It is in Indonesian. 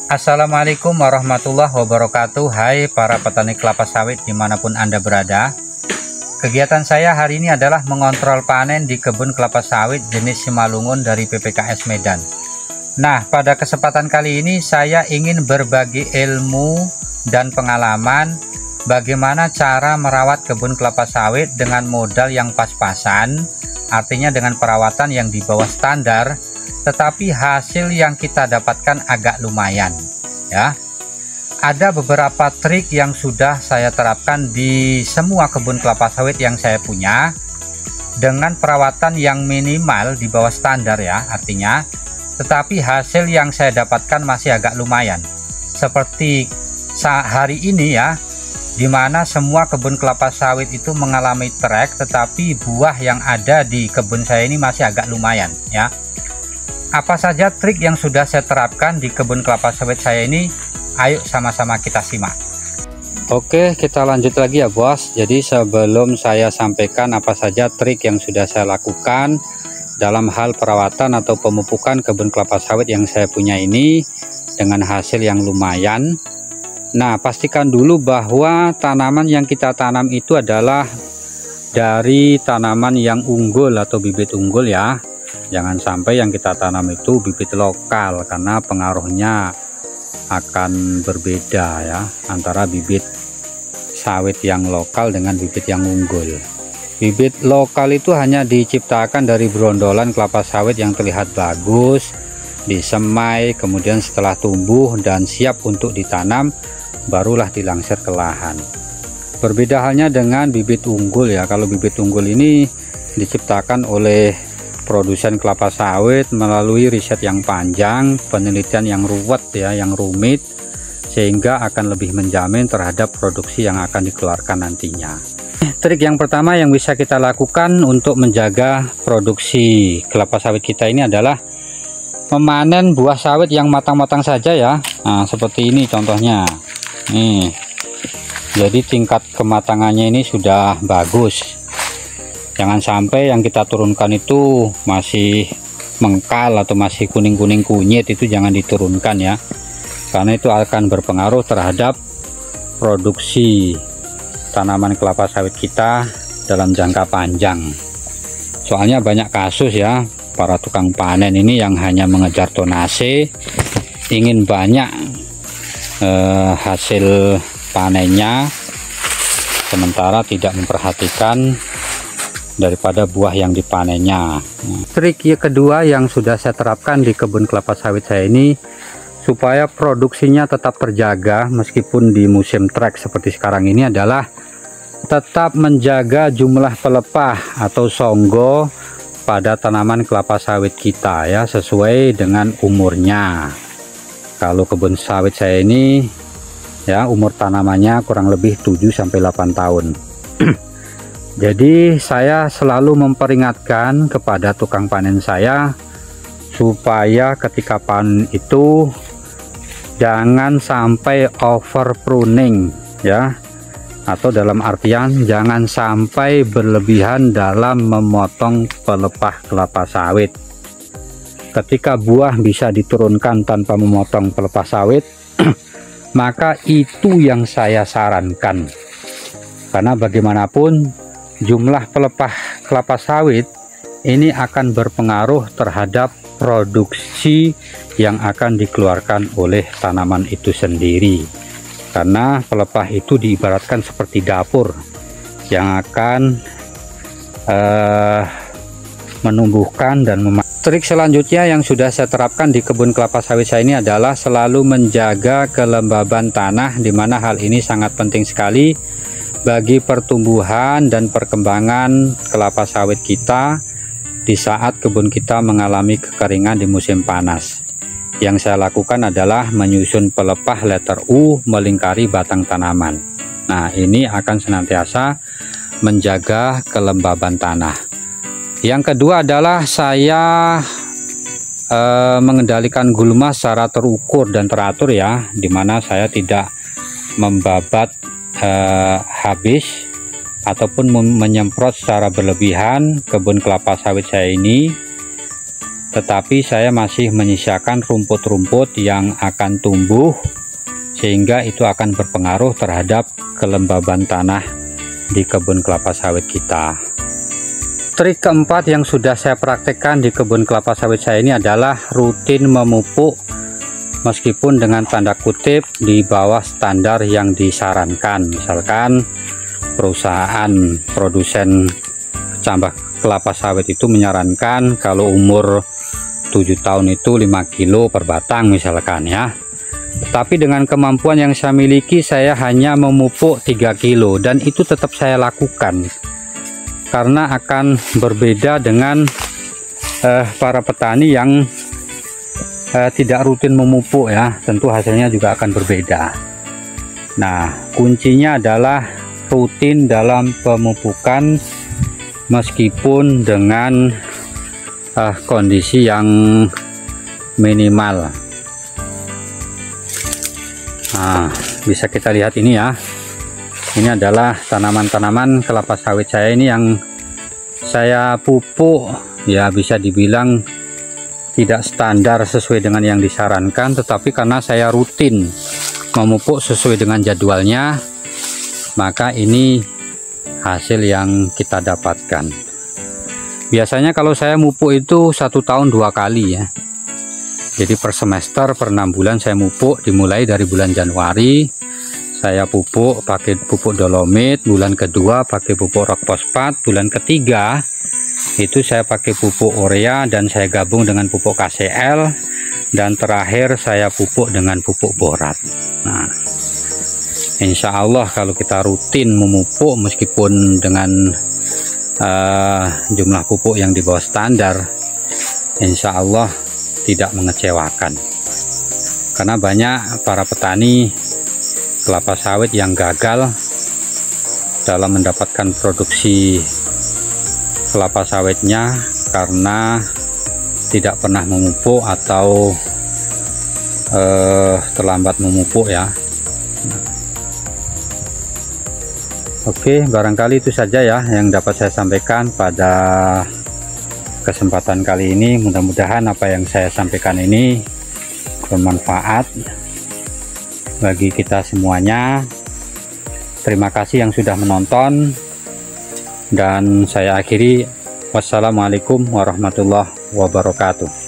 Assalamualaikum warahmatullahi wabarakatuh. Hai para petani kelapa sawit dimanapun Anda berada. Kegiatan saya hari ini adalah mengontrol panen di kebun kelapa sawit jenis Simalungun dari PPKS Medan. Nah, pada kesempatan kali ini saya ingin berbagi ilmu dan pengalaman bagaimana cara merawat kebun kelapa sawit dengan modal yang pas-pasan, artinya dengan perawatan yang di bawah standar, tetapi hasil yang kita dapatkan agak lumayan ya. Ada beberapa trik yang sudah saya terapkan di semua kebun kelapa sawit yang saya punya dengan perawatan yang minimal di bawah standar ya, artinya, tetapi hasil yang saya dapatkan masih agak lumayan. Seperti hari ini ya, dimana semua kebun kelapa sawit itu mengalami trek, tetapi buah yang ada di kebun saya ini masih agak lumayan ya. Apa saja trik yang sudah saya terapkan di kebun kelapa sawit saya ini? Ayo sama-sama kita simak. Oke, kita lanjut lagi ya bos. Jadi sebelum saya sampaikan apa saja trik yang sudah saya lakukan dalam hal perawatan atau pemupukan kebun kelapa sawit yang saya punya ini dengan hasil yang lumayan. Nah, pastikan dulu bahwa tanaman yang kita tanam itu adalah dari tanaman yang unggul atau bibit unggul ya. Jangan sampai yang kita tanam itu bibit lokal, karena pengaruhnya akan berbeda ya antara bibit sawit yang lokal dengan bibit yang unggul. Bibit lokal itu hanya diciptakan dari berondolan kelapa sawit yang terlihat bagus, disemai, kemudian setelah tumbuh dan siap untuk ditanam barulah dilangsir ke lahan. Berbeda halnya dengan bibit unggul ya. Kalau bibit unggul ini diciptakan oleh produsen kelapa sawit melalui riset yang panjang, penelitian yang ruwet ya, yang rumit, sehingga akan lebih menjamin terhadap produksi yang akan dikeluarkan nantinya. Trik yang pertama yang bisa kita lakukan untuk menjaga produksi kelapa sawit kita ini adalah memanen buah sawit yang matang-matang saja ya. Nah, seperti ini contohnya. Nih. Jadi tingkat kematangannya ini sudah bagus. Jangan sampai yang kita turunkan itu masih mengkal atau masih kuning-kuning kunyit, itu jangan diturunkan ya, karena itu akan berpengaruh terhadap produksi tanaman kelapa sawit kita dalam jangka panjang. Soalnya banyak kasus ya, para tukang panen ini yang hanya mengejar tonase, ingin banyak hasil panennya, sementara tidak memperhatikan daripada buah yang dipanennya. Trik yang kedua yang sudah saya terapkan di kebun kelapa sawit saya ini supaya produksinya tetap terjaga meskipun di musim trek seperti sekarang ini adalah tetap menjaga jumlah pelepah atau songgo pada tanaman kelapa sawit kita ya, sesuai dengan umurnya. Kalau kebun sawit saya ini ya, umur tanamannya kurang lebih 7-8 tahun. Jadi saya selalu memperingatkan kepada tukang panen saya supaya ketika panen itu jangan sampai over pruning ya, atau dalam artian jangan sampai berlebihan dalam memotong pelepah kelapa sawit. Ketika buah bisa diturunkan tanpa memotong pelepah sawit maka itu yang saya sarankan, karena bagaimanapun jumlah pelepah kelapa sawit ini akan berpengaruh terhadap produksi yang akan dikeluarkan oleh tanaman itu sendiri, karena pelepah itu diibaratkan seperti dapur yang akan menumbuhkan dan Trik selanjutnya yang sudah saya terapkan di kebun kelapa sawit saya ini adalah selalu menjaga kelembaban tanah, di mana hal ini sangat penting sekali bagi pertumbuhan dan perkembangan kelapa sawit kita di saat kebun kita mengalami kekeringan di musim panas. Yang saya lakukan adalah menyusun pelepah letter U melingkari batang tanaman. Nah, ini akan senantiasa menjaga kelembaban tanah. Yang kedua adalah saya mengendalikan gulma secara terukur dan teratur ya, dimana saya tidak membabat habis ataupun menyemprot secara berlebihan kebun kelapa sawit saya ini tetapi saya masih menyisakan rumput-rumput yang akan tumbuh, sehingga itu akan berpengaruh terhadap kelembaban tanah di kebun kelapa sawit kita. Trik keempat yang sudah saya praktekkan di kebun kelapa sawit saya ini adalah rutin memupuk, meskipun dengan tanda kutip di bawah standar yang disarankan. Misalkan perusahaan produsen kecambah kelapa sawit itu menyarankan kalau umur 7 tahun itu 5 kilo per batang misalkan ya. Tapi dengan kemampuan yang saya miliki, saya hanya memupuk 3 kilo, dan itu tetap saya lakukan karena akan berbeda dengan para petani yang tidak rutin memupuk ya. Tentu hasilnya juga akan berbeda. Nah, kuncinya adalah rutin dalam pemupukan meskipun dengan kondisi yang minimal. Nah, bisa kita lihat ini ya. Ini adalah tanaman-tanaman kelapa sawit saya ini yang saya pupuk ya, bisa dibilang tidak standar sesuai dengan yang disarankan, tetapi karena saya rutin memupuk sesuai dengan jadwalnya, maka ini hasil yang kita dapatkan. Biasanya kalau saya mupuk itu 1 tahun 2 kali ya. Jadi per semester, per 6 bulan saya mupuk. Dimulai dari bulan Januari saya pupuk pakai pupuk dolomit, bulan kedua pakai pupuk rock fosfat, bulan ketiga itu saya pakai pupuk urea dan saya gabung dengan pupuk KCL, dan terakhir saya pupuk dengan pupuk borat. Nah, insya Allah kalau kita rutin memupuk meskipun dengan jumlah pupuk yang di bawah standar, insya Allah tidak mengecewakan. Karena banyak para petani kelapa sawit yang gagal dalam mendapatkan produksi kelapa sawitnya karena tidak pernah memupuk atau terlambat memupuk ya. Oke, barangkali itu saja ya yang dapat saya sampaikan pada kesempatan kali ini. Mudah-mudahan apa yang saya sampaikan ini bermanfaat bagi kita semuanya. Terima kasih yang sudah menonton, dan saya akhiri. Wassalamualaikum warahmatullahi wabarakatuh.